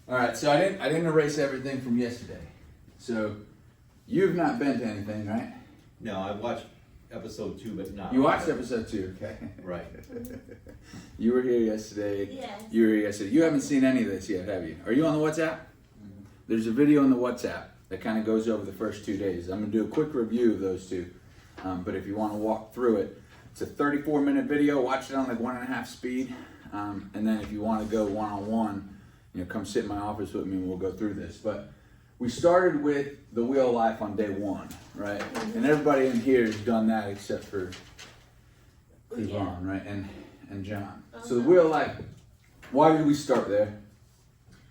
All right, so I didn't erase everything from yesterday. So you've not been to anything, right? No, I watched episode 2, but not. You watched episode 2, okay? Right. You were here yesterday. Yes. You were here yesterday. You haven't seen any of this yet, have you? Are you on the WhatsApp? There's a video on the WhatsApp that kind of goes over the first 2 days. I'm going to do a quick review of those two. But if you want to walk through it, it's a 34-minute video. Watch it on like 1.5 speed. And then if you want to go one-on-one, come sit in my office with me and we'll go through this. But we started with the Wheel of Life on day 1, right? And everybody in here has done that except for Yvonne, right? And John. So the Wheel of Life, why did we start there?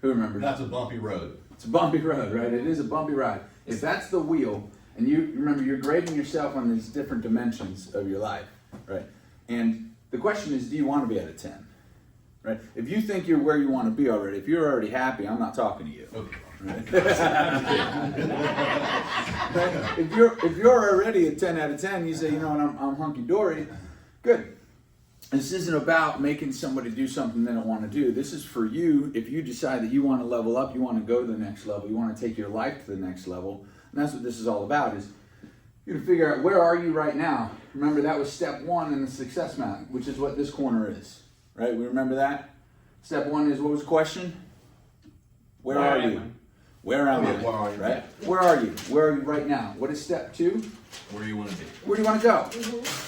Who remembers? That's a bumpy road. It's a bumpy road, right? It is a bumpy ride. If that's the wheel, and you remember you're grading yourself on these different dimensions of your life, right? And the question is, do you want to be at a 10? Right? If you think you're where you want to be already, if you're already happy, I'm not talking to you. Okay. Right? If you're already a 10 out of 10, you say, I'm hunky dory. Good. This isn't about making somebody do something they don't want to do. This is for you. If you decide that you want to level up, you want to go to the next level, you want to take your life to the next level, and that's what this is all about. Is you to figure out where are you right now. Remember that was step 1 in the success map, which is what this corner is. Right? We remember that? Step 1 is, what was the question? Where are you? Where am I? Where are you? Right? Where are you? Where are you right now? What is step 2? Where do you want to be? Where do you want to go?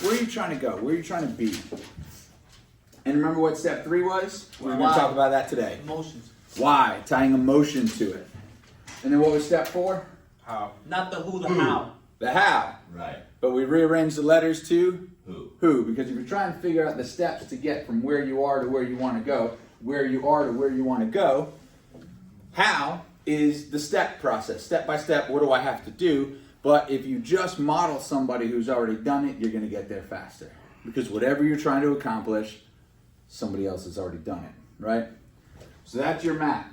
Where are you trying to go? Where are you trying to be? And remember what step 3 was? We're going to talk about that today. Emotions. Why? Tying emotion to it. And then what was step 4? How? Not the who, the how. The how. Right. But we rearranged the letters to Who? because if you're trying to figure out the steps to get from where you are to where you want to go, where you are to where you want to go, how is the step process. Step by step, what do I have to do? But if you just model somebody who's already done it, you're going to get there faster. Because whatever you're trying to accomplish, somebody else has already done it, right? So that's your map.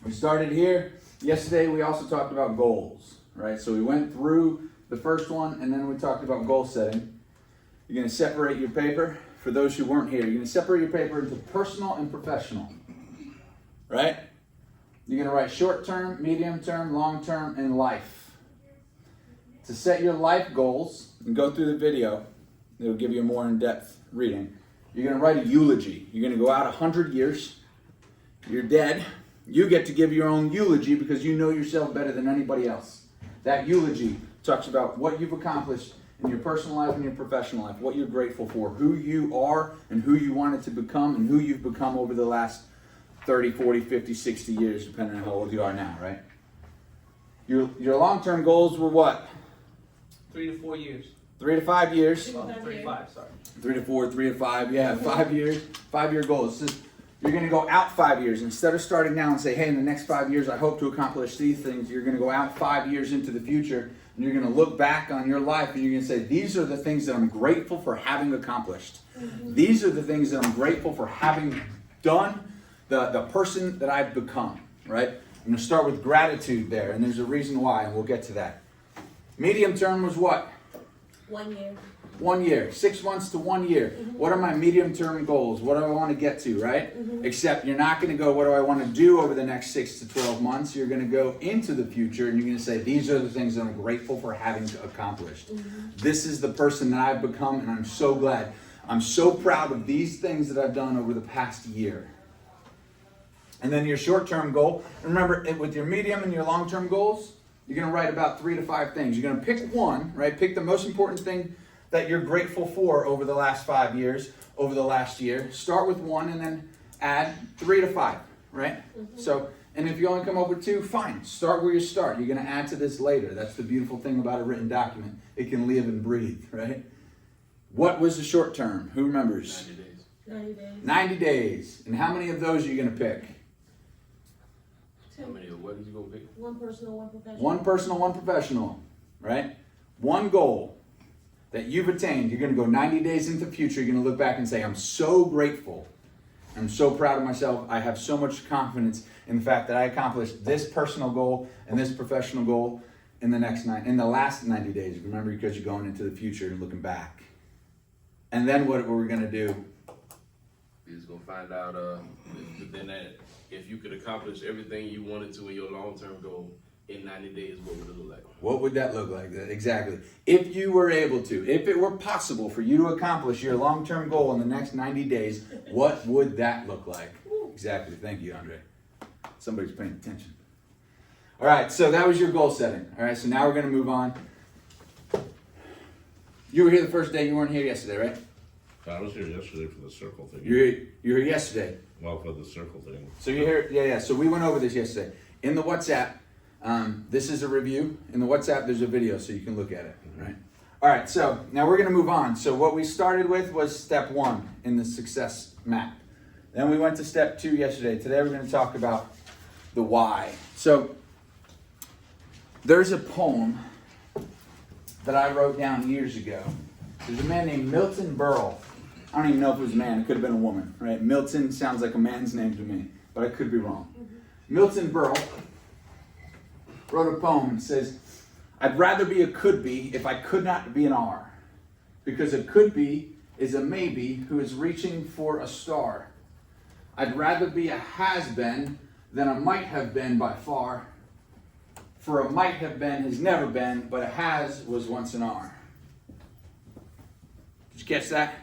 We started here. Yesterday, we also talked about goals, right? So we went through the first one, and then we talked about goal setting. You're going to separate your paper. For those who weren't here, you're going to separate your paper into personal and professional, right? You're going to write short term, medium term, long term, and life. To set your life goals, and go through the video, it'll give you a more in-depth reading. You're going to write a eulogy. You're going to go out 100 years. You're dead. You get to give your own eulogy because you know yourself better than anybody else. That eulogy talks about what you've accomplished in your personal life and your professional life, what you're grateful for, who you are and who you wanted to become and who you've become over the last 30, 40, 50, 60 years, depending on how old you are now, right? Your long-term goals were what? 3 to 4 years. 3 to 5 years. 3 to 5, sorry. 3 to 4, 3 to 5, yeah, 5 years, 5-year goals. So you're going to go out 5 years. Instead of starting now and say, hey, in the next 5 years, I hope to accomplish these things, you're going to go out 5 years into the future, and you're going to look back on your life, and you're going to say, these are the things that I'm grateful for having accomplished. These are the things that I'm grateful for having done, the person that I've become, right? I'm going to start with gratitude there, and there's a reason why, and we'll get to that. Medium term was what? 1 year. 1 year, 6 months to 1 year. What are my medium-term goals? What do I want to get to, right? Except you're not going to go, what do I want to do over the next 6 to 12 months? You're going to go into the future and you're going to say, these are the things that I'm grateful for having accomplished. This is the person that I've become, and I'm so glad. I'm so proud of these things that I've done over the past year. And then your short-term goal, remember, with your medium and your long-term goals, you're going to write about 3 to 5 things. You're going to pick one, right? Pick the most important thing that you're grateful for over the last 5 years, over the last year. Start with 1 and then add 3 to 5, right? So, and if you only come up with 2, fine. Start where you start. You're going to add to this later. That's the beautiful thing about a written document. It can live and breathe, right? What was the short term? Who remembers? 90 days. 90 days. 90 days. And how many of those are you going to pick? How many of what is you going to pick? One personal, one professional. One personal, one professional, right? One goal that you've attained. You're going to go 90 days into the future. You're going to look back and say, I'm so grateful. I'm so proud of myself. I have so much confidence in the fact that I accomplished this personal goal and this professional goal in the last 90 days. Remember, because you're going into the future and looking back. And then what we're going to do You're just gonna find out within that if you could accomplish everything you wanted to in your long-term goal in 90 days, what would it look like? What would that look like? Exactly. If you were able to, if it were possible for you to accomplish your long-term goal in the next 90 days, what would that look like? Exactly. Thank you, Andre. Somebody's paying attention. All right, so that was your goal setting. All right, so now we're going to move on. You were here the first day. You weren't here yesterday, right? I was here yesterday for the circle thing. You were here yesterday. Well, for the circle thing. So you're here, yeah. So we went over this yesterday. In the WhatsApp, this is a review. In the WhatsApp, there's a video so you can look at it, right? All right, so now we're going to move on. So what we started with was step 1 in the success map. Then we went to step 2 yesterday. Today we're going to talk about the why. So there's a poem that I wrote down years ago. There's a man named Milton Berle. I don't even know if it was a man. It could have been a woman, right? Milton sounds like a man's name to me, but I could be wrong. Milton Berle wrote a poem and says, I'd rather be a could be if I could not be an are. Because a could be is a maybe who is reaching for a star. I'd rather be a has been than a might have been by far. For a might have been has never been, but a has was once an are. Did you catch that?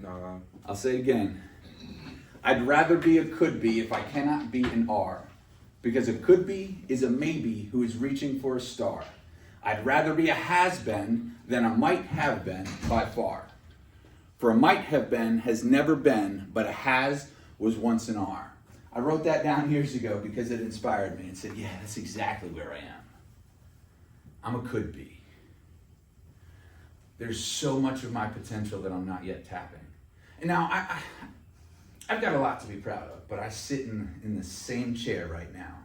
No. I'll say it again. I'd rather be a could be if I cannot be an are. Because a could be is a maybe who is reaching for a star. I'd rather be a has been than a might have been by far. For a might have been has never been, but a has was once an are. I wrote that down years ago because it inspired me and said, yeah, that's exactly where I am. I'm a could be. There's so much of my potential that I'm not yet tapping. And now I've got a lot to be proud of, but I sit in the same chair right now.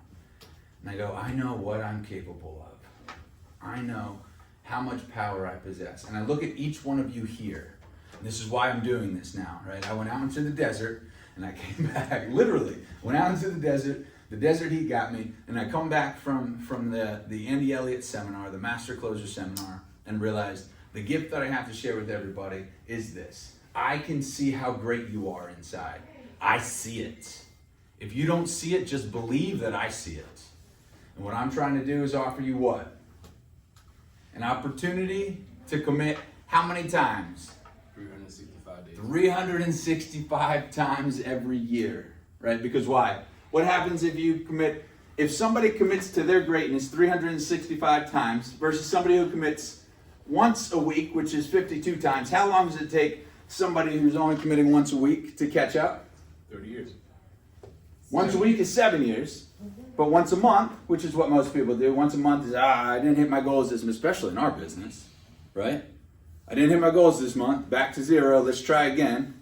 And I go, I know what I'm capable of. I know how much power I possess. And I look at each one of you here. And this is why I'm doing this now, right? I went out into the desert and I came back, literally, went out into the desert heat got me, and I come back from the Andy Elliott seminar, the Master Closer seminar, and realized the gift that I have to share with everybody is this. I can see how great you are inside. I see it. If you don't see it, just believe that I see it. And what I'm trying to do is offer you what? An opportunity to commit how many times? 365 days. 365 times every year, right? Because why? What happens if somebody commits to their greatness 365 times versus somebody who commits once a week, which is 52 times? How long does it take somebody who's only committing once a week to catch up? 30 years. Once a week is 7 years, but once a month, which is what most people do, once a month is, I didn't hit my goals this month, especially in our business, right? I didn't hit my goals this month, back to 0, let's try again.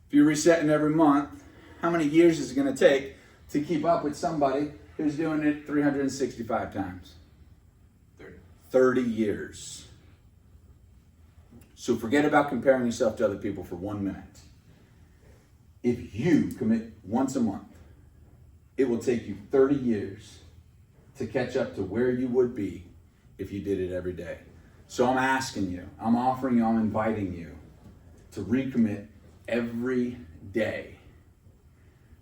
If you're resetting every month, how many years is it going to take to keep up with somebody who's doing it 365 times? 30 years. So forget about comparing yourself to other people for 1 minute. If you commit once a month, it will take you 30 years to catch up to where you would be if you did it every day. So I'm asking you, I'm offering you, I'm inviting you to recommit every day.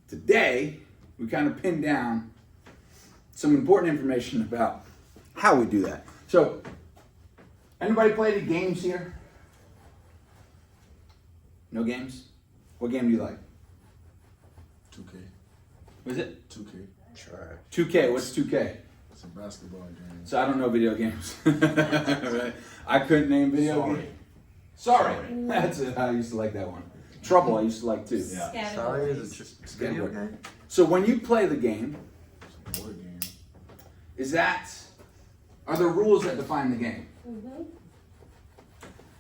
Today, we kind of pinned down some important information about how we do that. So, anybody play any games here? No games? What game do you like? 2K. Was it? 2K. Try. 2K. What's 2K? It's a basketball game. So I don't know video games. Right? I couldn't name video games. Sorry. That's it. I used to like that one. Trouble I used to like too. Yeah. Sorry, is it a video game? So when you play the game, It's a board game. are there rules that define the game?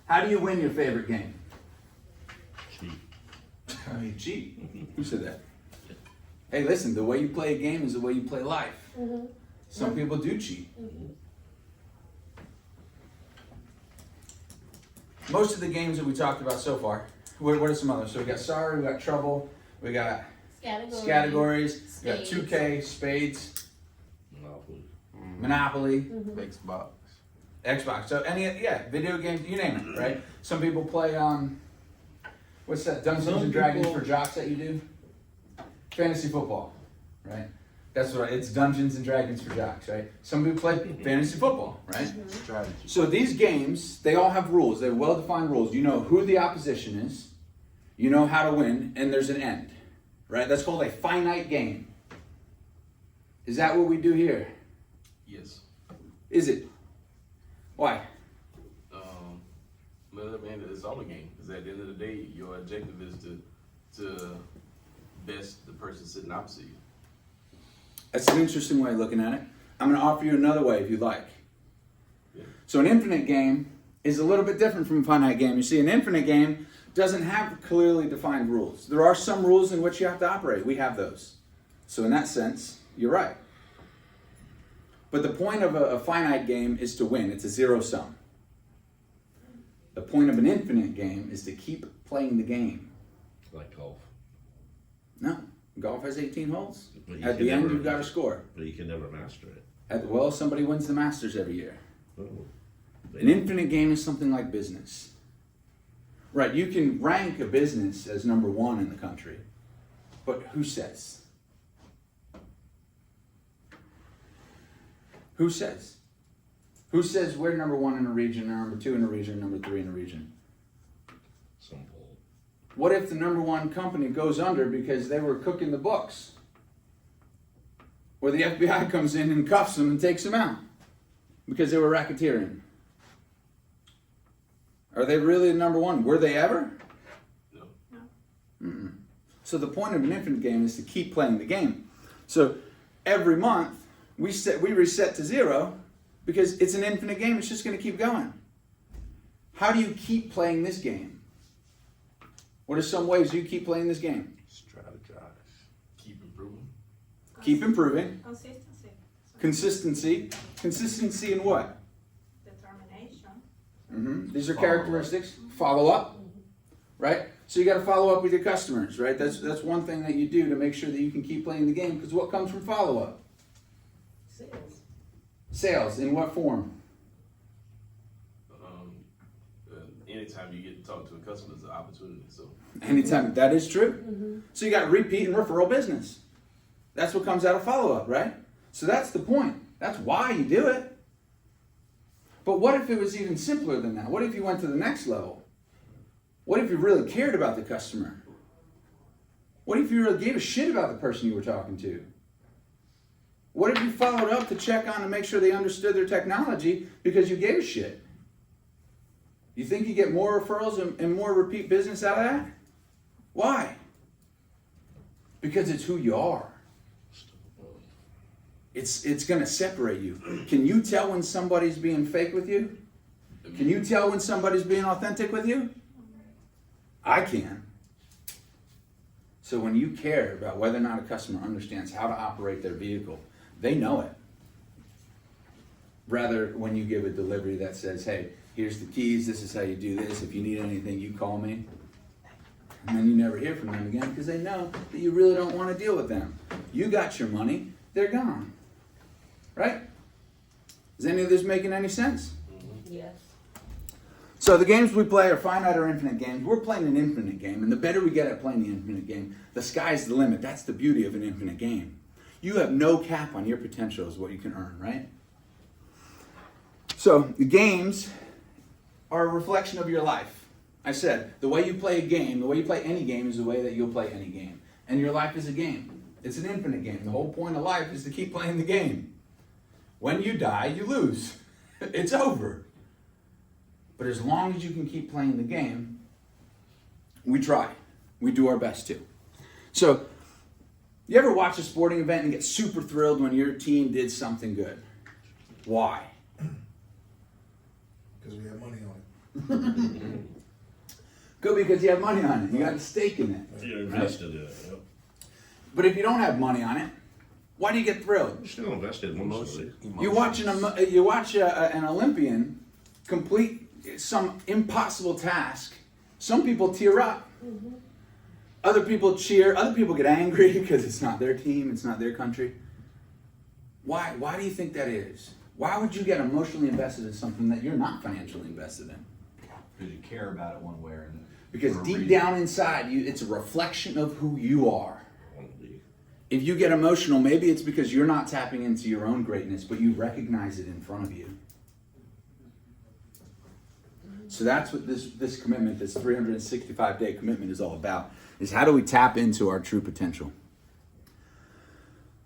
How do you win your favorite game? Cheat. I mean, cheat. Who said that? Hey, listen, the way you play a game is the way you play life. Some people do cheat. Most of the games that we talked about so far, what are some others? So we got Sorry, we got Trouble, we got Categories, we got 2K, Spades, Monopoly, Xbox. Xbox. So video games, you name it, right? Some people play What's that? Dungeons Some and Dragons people- for jocks that you do? Fantasy football, right? That's what it's Dungeons and Dragons for jocks, right? Some people play fantasy football, right? Strategy. So these games, they all have rules. They have well-defined rules. You know who the opposition is, you know how to win, and there's an end, right? That's called a finite game. Is that what we do here? Yes. Is it? Why? Well, I mean, it's all a game. Because at the end of the day, your objective is to best the person sitting opposite you. That's an interesting way of looking at it. I'm going to offer you another way if you like. Yeah. So an infinite game is a little bit different from a finite game. You see, an infinite game doesn't have clearly defined rules. There are some rules in which you have to operate. We have those. So in that sense, you're right. But the point of a finite game is to win. It's a zero sum. The point of an infinite game is to keep playing the game. Like golf. No, golf has 18 holes. But you At can the end, never- you've got to score. But you can never master it. Well, somebody wins the Masters every year. Oh. An infinite game is something like business. Right, you can rank a business as number one in the country, but who says? Who says? Who says we're number one in a region, or number two in a region, number three in a region? Some poll. What if the number one company goes under because they were cooking the books? Or the FBI comes in and cuffs them and takes them out because they were racketeering? Are they really the number one? Were they ever? No. So the point of an infinite game is to keep playing the game. So every month we reset to zero because it's an infinite game. It's just going to keep going. How do you keep playing this game? What are some ways you keep playing this game? Strategize. Keep improving. Keep improving. Consistency, Consistency. Consistency in what? determination. These are Follow characteristics. Follow up, right? So you got to follow up with your customers, right? That's one thing that you do to make sure that you can keep playing the game. Because what comes from follow up? Sales. Sales. In what form? Anytime you get to talk to a customer, it's an opportunity. So Anytime. That is true. So you got repeat and referral business. That's what comes out of follow up, right? So that's the point. That's why you do it. But what if it was even simpler than that? What if you went to the next level? What if you really cared about the customer? What if you really gave a shit about the person you were talking to? What if you followed up to check on and make sure they understood their technology because you gave a shit? You think you get more referrals and more repeat business out of that? Why? Because it's who you are. It's going to separate you. Can you tell when somebody's being fake with you? Can you tell when somebody's being authentic with you? I can. So when you care about whether or not a customer understands how to operate their vehicle, they know it. Rather, when you give a delivery that says, hey, here's the keys, this is how you do this, if you need anything, you call me. And then you never hear from them again because they know that you really don't want to deal with them. You got your money, they're gone. Right? Is any of this making any sense? Yes. So the games we play are finite or infinite games. We're playing an infinite game, and the better we get at playing the infinite game, the sky's the limit. That's the beauty of an infinite game. You have no cap on your potential is what you can earn, right? So the games are a reflection of your life. I said, the way you play a game, the way you play any game is the way that you'll play any game. And your life is a game. It's an infinite game. The whole point of life is to keep playing the game. When you die, you lose. It's over. But as long as you can keep playing the game, we try. We do our best to. So, you ever watch a sporting event and get super thrilled when your team did something good? Why? Because we have money on it. Good, because you have money on it. You got a stake in it. You're invested in it. Yep. But if you don't have money on it, why do you get thrilled? You're still invested mostly. You watch an Olympian complete some impossible task. Some people tear up. Other people cheer. Other people get angry because it's not their team. It's not their country. Why? Why do you think that is? Why would you get emotionally invested in something that you're not financially invested in? Because you care about it one way or another. Because For a deep reason. down inside you, it's a reflection of who you are. Only. If you get emotional, maybe it's because you're not tapping into your own greatness, but you recognize it in front of you. So that's what this commitment, this 365-day commitment is all about, is how do we tap into our true potential?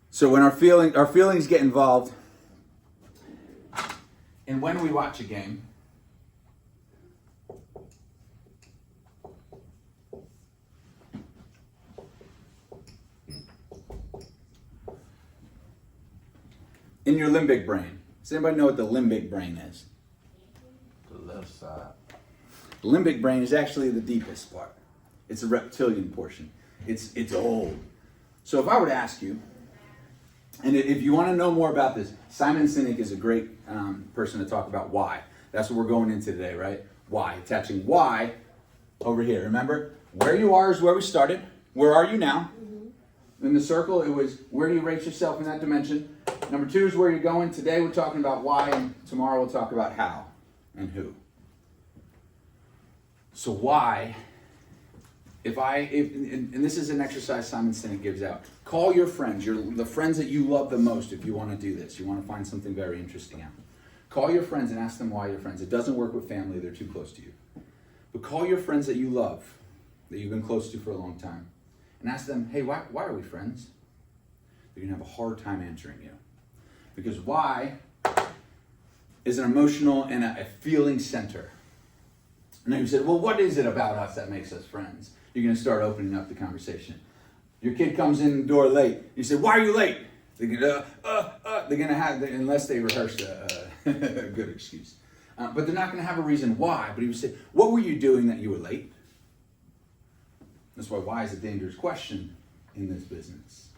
So when our feelings get involved, and when we watch a game, in your limbic brain, does anybody know what the limbic brain is? The left side. The limbic brain is actually the deepest part. It's the reptilian portion. It's old. So if I were to ask you, and if you want to know more about this, Simon Sinek is a great person to talk about why. That's what we're going into today, right? Why. Attaching why over here. Remember, where you are is where we started. Where are you now? In the circle, it was where do you rate yourself in that dimension? Number 2 is where you're going. Today we're talking about why, and tomorrow we'll talk about how and who. So why, and this is an exercise Simon Sinek gives out. Call your friends, the friends that you love the most if you want to do this. You want to find something very interesting out. Call your friends and ask them why you're friends. It doesn't work with family, they're too close to you. But call your friends that you love, that you've been close to for a long time, and ask them, hey, why are we friends? They're going to have a hard time answering you. Because why is an emotional and a feeling center. And then you said, well, what is it about us that makes us friends? You're going to start opening up the conversation. Your kid comes in the door late. You say, why are you late? They're going to have, unless they rehearse a good excuse. But they're not going to have a reason why. But he would say, what were you doing that you were late? That's why is a dangerous question in this business.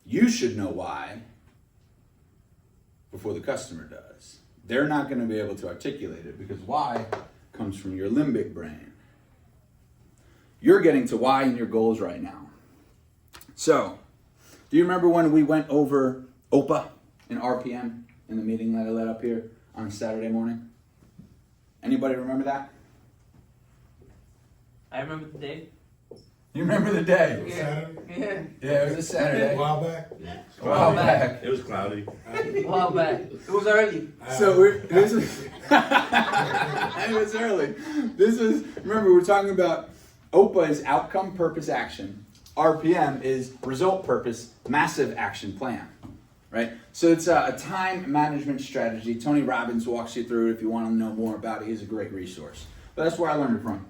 You should know why before the customer does. They're not going to be able to articulate it because why comes from your limbic brain. You're getting to why in your goals right now. So, do you remember when we went over OPA and RPM in the meeting that I led up here on Saturday morning? Anybody remember that? I remember the day. You remember the day? Saturday? Yeah, it was a A Saturday. while back? A while back. It was cloudy. A while back. It was early. So this is it was early. This is remember we're talking about OPA is outcome, purpose, action. RPM is result, purpose, massive action plan. Right? So it's a time management strategy. Tony Robbins walks you through it if you want to know more about it. He's a great resource. But that's where I learned it from.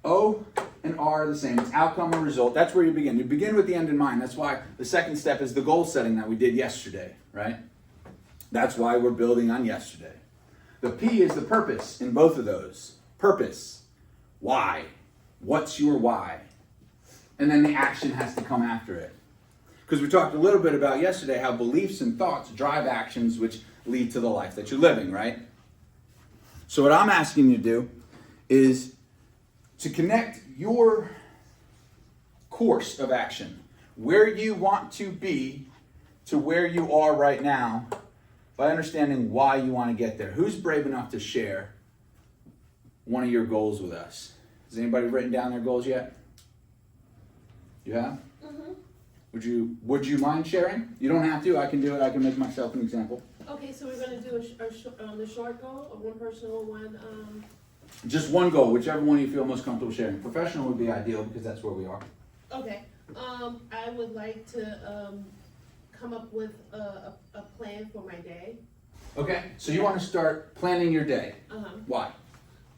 O and R are the same. It's outcome and result. That's where you begin. You begin with the end in mind. That's why the second step is the goal setting that we did yesterday, right? That's why we're building on yesterday. The P is the purpose in both of those. Purpose. Why? What's your why? And then the action has to come after it. Because we talked a little bit about yesterday how beliefs and thoughts drive actions which lead to the life that you're living, right? So what I'm asking you to do is to connect your course of action, where you want to be to where you are right now, by understanding why you want to get there. Who's brave enough to share one of your goals with us? Has anybody written down their goals yet? You have? Mm-hmm. Would you mind sharing? You don't have to. I can do it. I can make myself an example. Okay, so we're gonna do the short goal, or one personal, one, Just one goal, whichever one you feel most comfortable sharing. Professional would be ideal because that's where we are. okay. I would like to, come up with a plan for my day. Okay, so you want to start planning your day. Uh-huh. Why?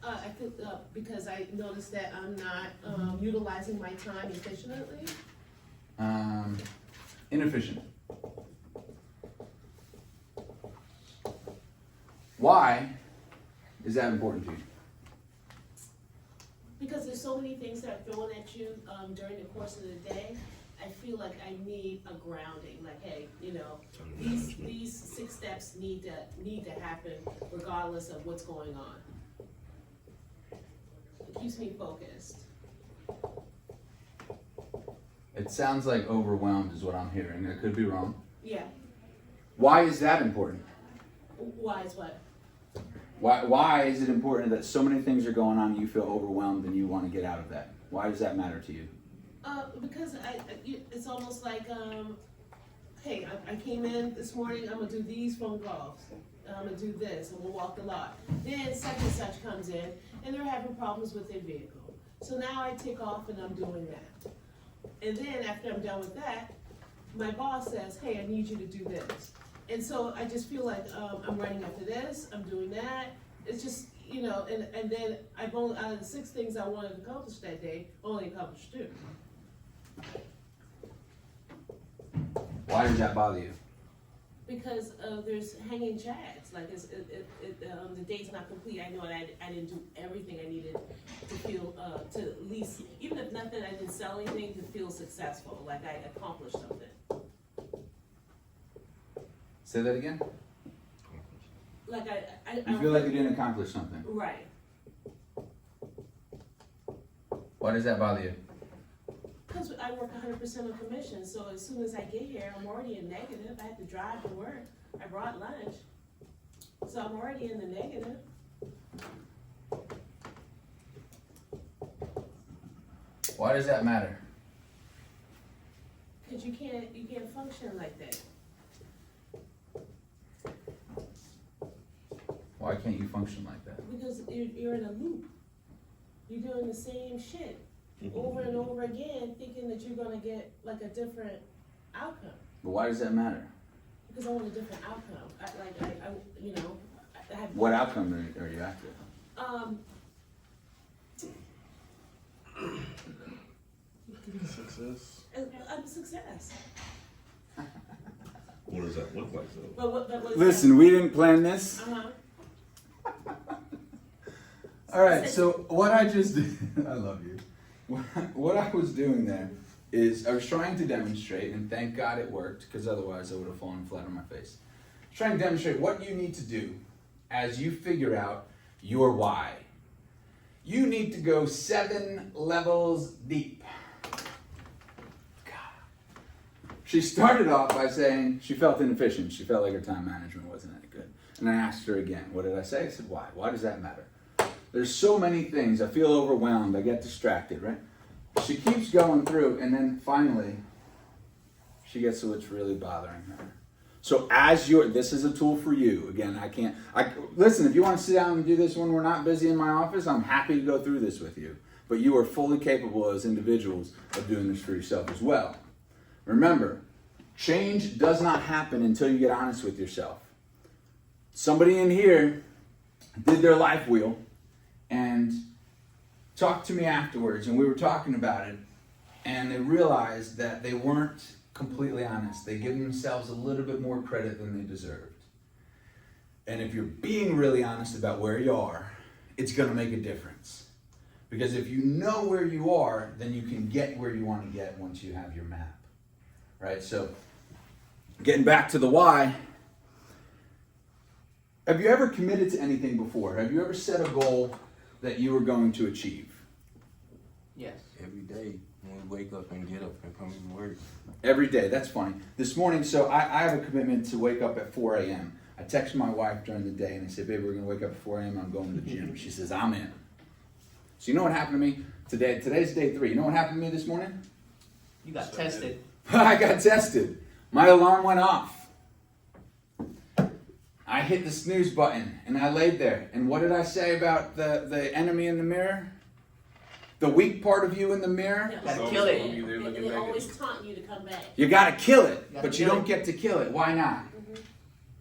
I think, because I noticed that I'm not, utilizing my time efficiently. Inefficient. Why is that important to you? Because there's so many things that are thrown at you, during the course of the day. I feel like I need a grounding, like, hey, you know, these 6 steps need to happen regardless of what's going on. It keeps me focused. It sounds like overwhelmed is what I'm hearing. I could be wrong. Yeah. Why is that important? Why is what? Why is it important that so many things are going on and you feel overwhelmed and you want to get out of that? Why does that matter to you? Because it's almost like, hey, I came in this morning, I'm gonna do these phone calls. I'm gonna do this, I'm gonna walk the lot. Then such and such comes in, and they're having problems with their vehicle. So now I take off and I'm doing that. And then after I'm done with that, my boss says, hey, I need you to do this. And so I just feel like, I'm running after this, I'm doing that. It's just, you know, and then I've only, out of the 6 things I wanted to accomplish that day, only accomplished 2. Why does that bother you? Because there's hanging chads, like the date's not complete. I know I didn't do everything I needed to feel, to at least, even if nothing, I didn't sell anything, to feel successful, like I accomplished something. Say that again? Like You feel like you didn't accomplish something. Right, Why does that bother you? because I work 100% on commission, so as soon as I get here, I'm already in negative. I have to drive to work, I brought lunch, so I'm already in the negative. Why does that matter? Because you can't function like that. Why can't you function like that? Because you're in a loop. You're doing the same shit over and over again, thinking that you're gonna get like a different outcome. But why does that matter? Because I want a different outcome. You know, I have. What outcome are you after? Success. I'm a success. What does that look like though? But what is Listen, we didn't plan this. that? Uh-huh. All right, so what I just did, I love you. What I was doing there is I was trying to demonstrate, and thank God it worked, because otherwise I would have fallen flat on my face. I was trying to demonstrate what you need to do as you figure out your why. You need to go 7 levels deep. God. She started off by saying she felt inefficient. She felt like her time management wasn't any good. And I asked her again, what did I say? I said, why? Why does that matter? There's so many things. I feel overwhelmed. I get distracted, right? She keeps going through, and then finally, she gets to what's really bothering her. So this is a tool for you. Again, listen, if you want to sit down and do this when we're not busy in my office, I'm happy to go through this with you. But you are fully capable as individuals of doing this for yourself as well. Remember, change does not happen until you get honest with yourself. Somebody in here did their life wheel and talked to me afterwards, and we were talking about it, and they realized that they weren't completely honest. They give themselves a little bit more credit than they deserved. And if you're being really honest about where you are, it's going to make a difference. Because if you know where you are, then you can get where you want to get once you have your map. Right? So, getting back to the why, have you ever committed to anything before? Have you ever set a goal that you were going to achieve? Yes. Every day when we wake up and get up and come to work. Every day. That's funny. This morning, so I have a commitment to wake up at 4 a.m. I texted my wife during the day and I said, baby, we're going to wake up at 4 a.m. I'm going to the gym. She says, I'm in. So you know what happened to me today? Today's day 3. You know what happened to me this morning? You got tested. I got tested. My alarm went off. I hit the snooze button and I laid there. And what did I say about the enemy in the mirror? The weak part of you in the mirror? Gotta So kill it. gonna be there And looking they back at always you. taunt you to come back. You gotta kill it, Gotta but you kill don't get to kill it. Why not?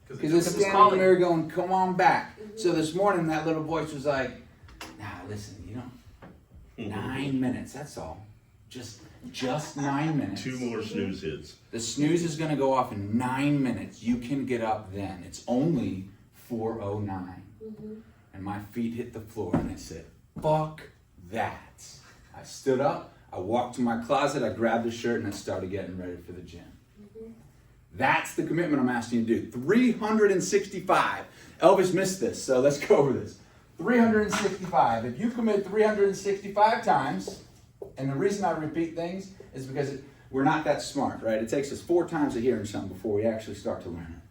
Because it's it's it's standing in the calling. mirror going, come on back. So this morning that little voice was like, nah, listen, 9 minutes, that's all. Just 9 minutes. 2 more snooze hits. The snooze is gonna go off in 9 minutes. You can get up then. It's only 4:09. And my feet hit the floor and I said, fuck that. I stood up, I walked to my closet, I grabbed a shirt and I started getting ready for the gym. That's the commitment I'm asking you to do. 365. Elvis missed this, so let's go over this. 365. If you commit 365 times, and the reason I repeat things is because we're not that smart, right? It takes us 4 times of hearing something before we actually start to learn it.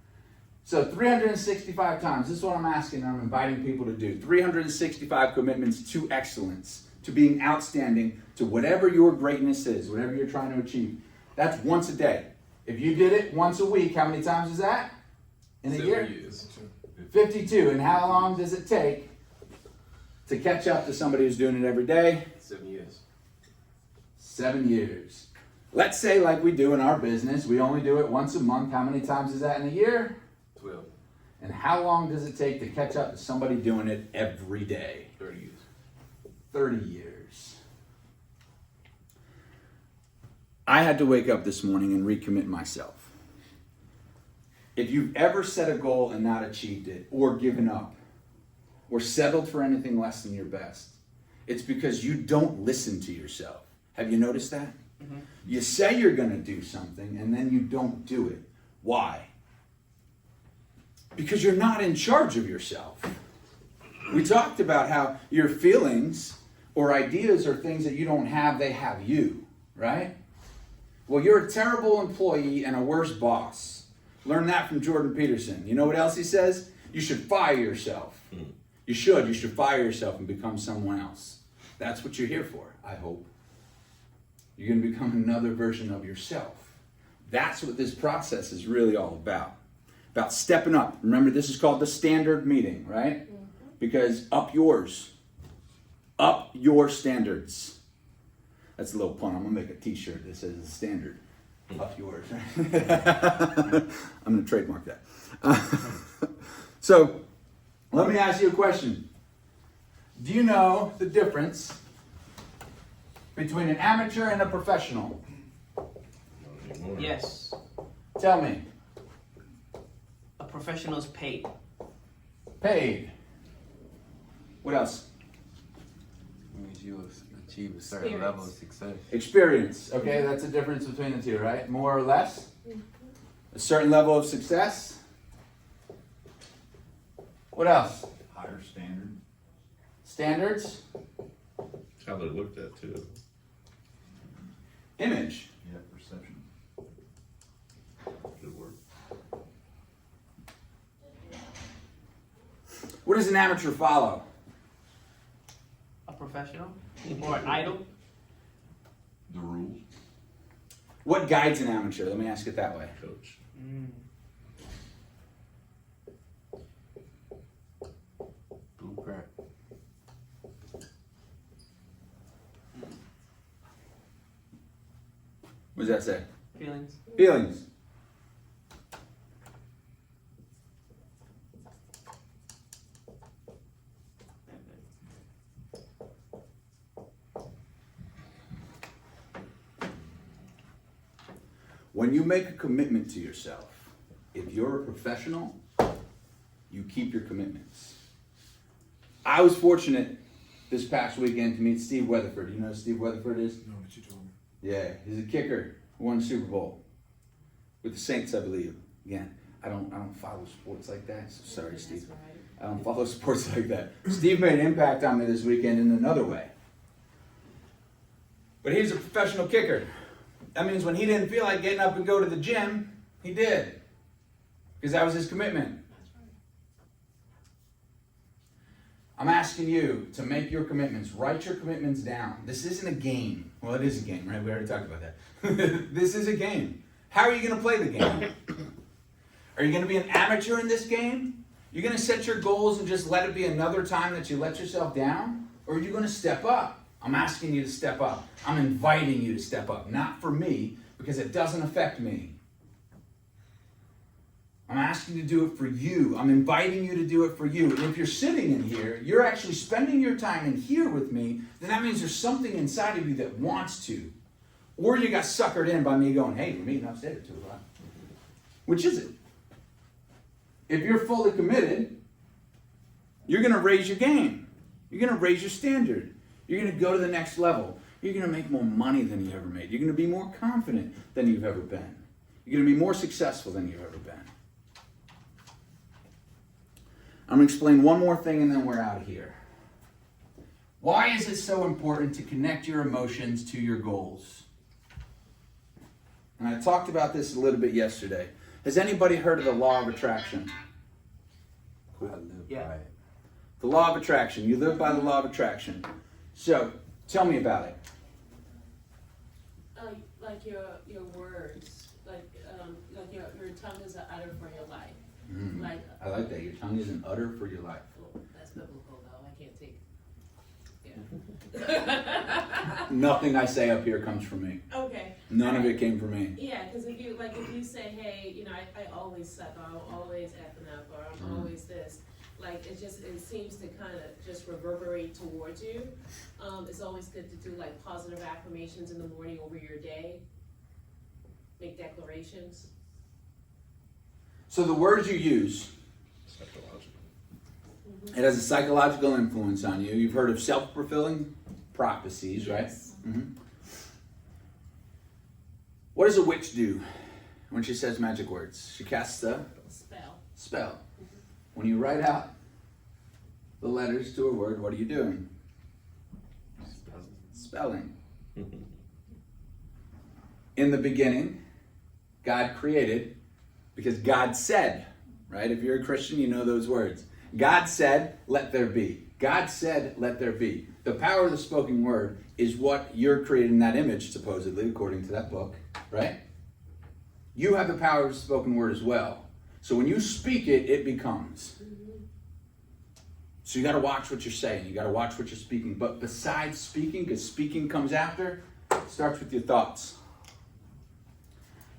So 365 times, this is what I'm asking, I'm inviting people to do. 365 commitments to excellence, to being outstanding, to whatever your greatness is, whatever you're trying to achieve. That's once a day. If you did it once a week, how many times is that? In a 7 year? years. 52. And how long does it take to catch up to somebody who's doing it every day? 7 years. 7 years. Let's say, like we do in our business, we only do it once a month. How many times is that in a year? 12. And how long does it take to catch up to somebody doing it every day? 30 years. 30 years. I had to wake up this morning and recommit myself. If you've ever set a goal and not achieved it, or given up, or settled for anything less than your best, it's because you don't listen to yourself. Have you noticed that? Mhm. You say you're going to do something and then you don't do it. Why? Because you're not in charge of yourself. We talked about how your feelings or ideas or things that you don't have, they have you, right? Well, you're a terrible employee and a worse boss. Learn that from Jordan Peterson. You know what else he says? You should fire yourself. You should fire yourself and become someone else. That's what you're here for, I hope. You're going to become another version of yourself. That's what this process is really all about stepping up. Remember, this is called the standard meeting, right? Because up your standards. That's a little pun. I'm going to make a t-shirt that says the standard. Up yours. I'm going to trademark that. So, let me ask you a question. Do you know the difference between an amateur and a professional? Not anymore. Yes. Tell me. A professional's paid. Paid. What else? Means you achieve a certain Experience. level of success. Experience. Okay, that's the difference between the two, right? More or less? A certain level of success? What else? Higher standard. Standards? That's how they're looked at too. Image. Yeah, perception. Good work. What does an amateur follow? A professional? Or an idol? The rules. What guides an amateur? Let me ask it that way. Coach. Blueprint. What does that say? Feelings? Feelings. When you make a commitment to yourself, if you're a professional, you keep your commitments. I was fortunate this past weekend to meet Steve Weatherford. You know who Steve Weatherford is? No, but you told me. Yeah, he's a kicker who won the Super Bowl with the Saints, I believe. Again, I don't follow sports like that. So sorry, That's Steve. right. I don't follow sports like that. Steve made an impact on me this weekend in another way. But he's a professional kicker. That means when he didn't feel like getting up and go to the gym, he did. Because that was his commitment. I'm asking you to make your commitments. Write your commitments down. This isn't a game. Well, it is a game, right? We already talked about that. This is a game. How are you going to play the game? Are you going to be an amateur in this game? You're going to set your goals and just let it be another time that you let yourself down? Or are you going to step up? I'm asking you to step up. I'm inviting you to step up. Not for me, because it doesn't affect me. I'm asking you to do it for you. I'm inviting you to do it for you. And if you're sitting in here, you're actually spending your time in here with me, then that means there's something inside of you that wants to. Or you got suckered in by me going, hey, we're meeting upstairs at 2 o'clock. Which is it? If you're fully committed, you're going to raise your game. You're going to raise your standard. You're going to go to the next level. You're going to make more money than you ever made. You're going to be more confident than you've ever been. You're going to be more successful than you've ever been. I'm going to explain one more thing and then we're out of here. Why is it so important to connect your emotions to your goals? And I talked about this a little bit yesterday. Has anybody heard of the law of attraction? I live Yeah. by it. The law of attraction. You live by the law of attraction. So, tell me about it. Like your words, like your tongue is an udder for your life. Like I like that. Your tongue is an udder for your life. oh, that's biblical though. I can't take. Yeah. Nothing I say up here comes from me. Okay. None of it came from me. Yeah, because if you say, hey, you know, I always suck, or I'm always effing up, or I'm always this, like it seems to kind of just reverberate towards you. It's always good to do like positive affirmations in the morning over your day. Make declarations. So the words you use, Psychological. it has a psychological influence on you. You've heard of self-fulfilling prophecies, right? Yes. What does a witch do when she says magic words? She casts a Spell. spell. When you write out the letters to a word, what are you doing? Spelling. In the beginning, God created, because God said, right? If you're a Christian, you know those words. God said, let there be. God said, let there be. The power of the spoken word is what you're creating that image, supposedly, according to that book, right? You have the power of the spoken word as well. So when you speak it, it becomes. So you got to watch what you're saying. You got to watch what you're speaking. But besides speaking, because speaking comes after, it starts with your thoughts.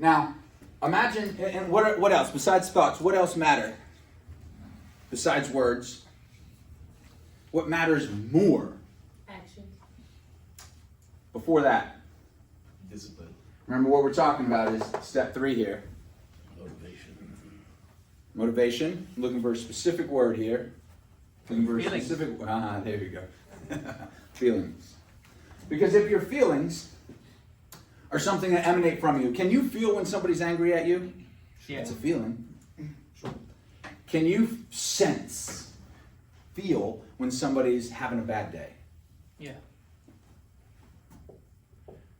Now, imagine, and what else? Besides thoughts, what else matter? Besides words, what matters more? Action. Before that, Discipline. remember what we're talking about is step 3 here. Motivation. Motivation. Looking for a specific word here. Looking for a Feelings. specific. There you go. Feelings. Because if your feelings are something that emanate from you, can you feel when somebody's angry at you? Yeah. It's a feeling. Can you feel when somebody's having a bad day? Yeah.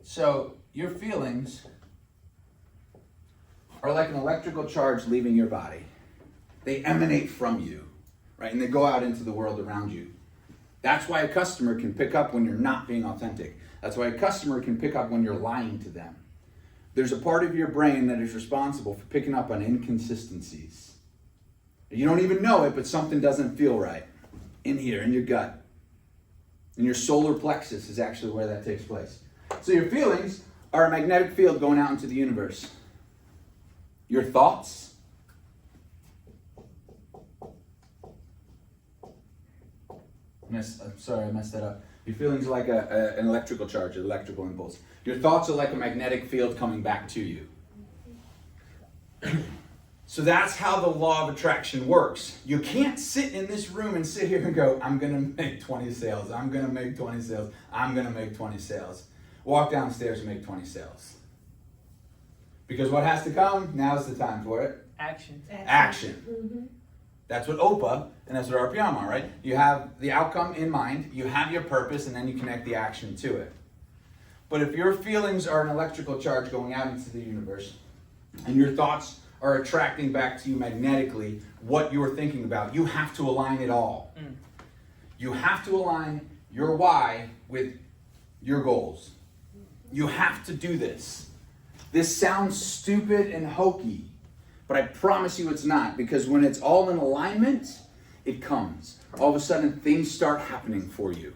So your feelings are like an electrical charge leaving your body. They emanate from you, right? And they go out into the world around you. That's why a customer can pick up when you're not being authentic. That's why a customer can pick up when you're lying to them. There's a part of your brain that is responsible for picking up on inconsistencies. You don't even know it, but something doesn't feel right in here, in your gut. And your solar plexus is actually where that takes place. So your feelings are a magnetic field going out into the universe. Your thoughts I'm sorry, I messed that up. Your feelings are like an electrical charge, an electrical impulse. Your thoughts are like a magnetic field coming back to you. So that's how the law of attraction works. You can't sit in this room and sit here and go, I'm going to make 20 sales. I'm going to make 20 sales. I'm going to make 20 sales. Walk downstairs and make 20 sales. Because what has to come? Now's the time for it. Action. Action. That's what OPA and that's what RPM are, right? You have the outcome in mind, you have your purpose, and then you connect the action to it. But if your feelings are an electrical charge going out into the universe, and your thoughts are attracting back to you magnetically what you're thinking about, you have to align it all. You have to align your why with your goals. You have to do this. This sounds stupid and hokey, but I promise you it's not, because when it's all in alignment, it comes. All of a sudden, things start happening for you.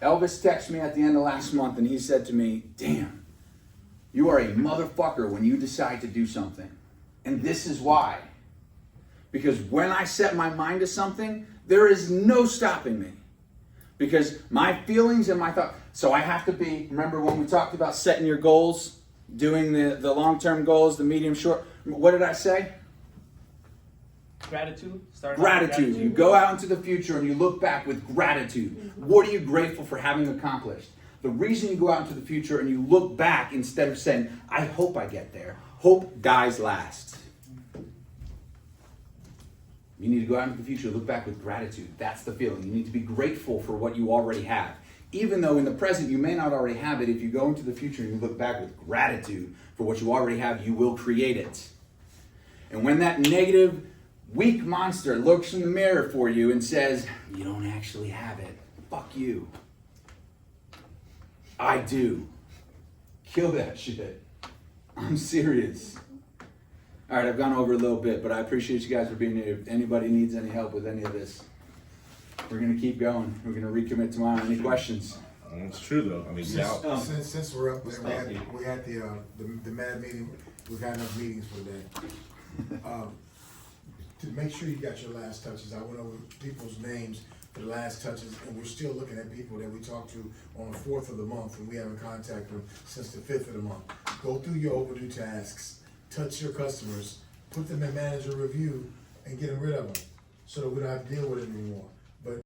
Elvis texted me at the end of last month and he said to me, damn, you are a motherfucker when you decide to do something. And this is why. Because when I set my mind to something, there is no stopping me. Because my feelings and my thoughts, so I have to be, remember when we talked about setting your goals, doing the long-term goals, the medium, short, what did I say? Gratitude. Gratitude. You go out into the future and you look back with gratitude. What are you grateful for having accomplished? The reason you go out into the future and you look back instead of saying, I hope I get there. Hope dies last. You need to go out into the future, look back with gratitude. That's the feeling. You need to be grateful for what you already have. even though in the present you may not already have it, if you go into the future and you look back with gratitude for what you already have, you will create it. And when that negative, weak monster looks in the mirror for you and says, you don't actually have it, fuck you. I do. Kill that shit. I'm serious. All right, I've gone over a little bit, but I appreciate you guys for being here. If anybody needs any help with any of this, we're going to keep going. We're going to recommit tomorrow. Any questions? It's true though. I mean, doubt. Since we're up there, we had the MAD meeting, we've had enough meetings for that. To make sure you got your last touches, I went over people's names for the last touches, and we're still looking at people that we talked to on the 4th of the month, and we haven't contacted them since the 5th of the month. Go through your overdue tasks, touch your customers, put them in manager review, and get them rid of them, so that we don't have to deal with it anymore.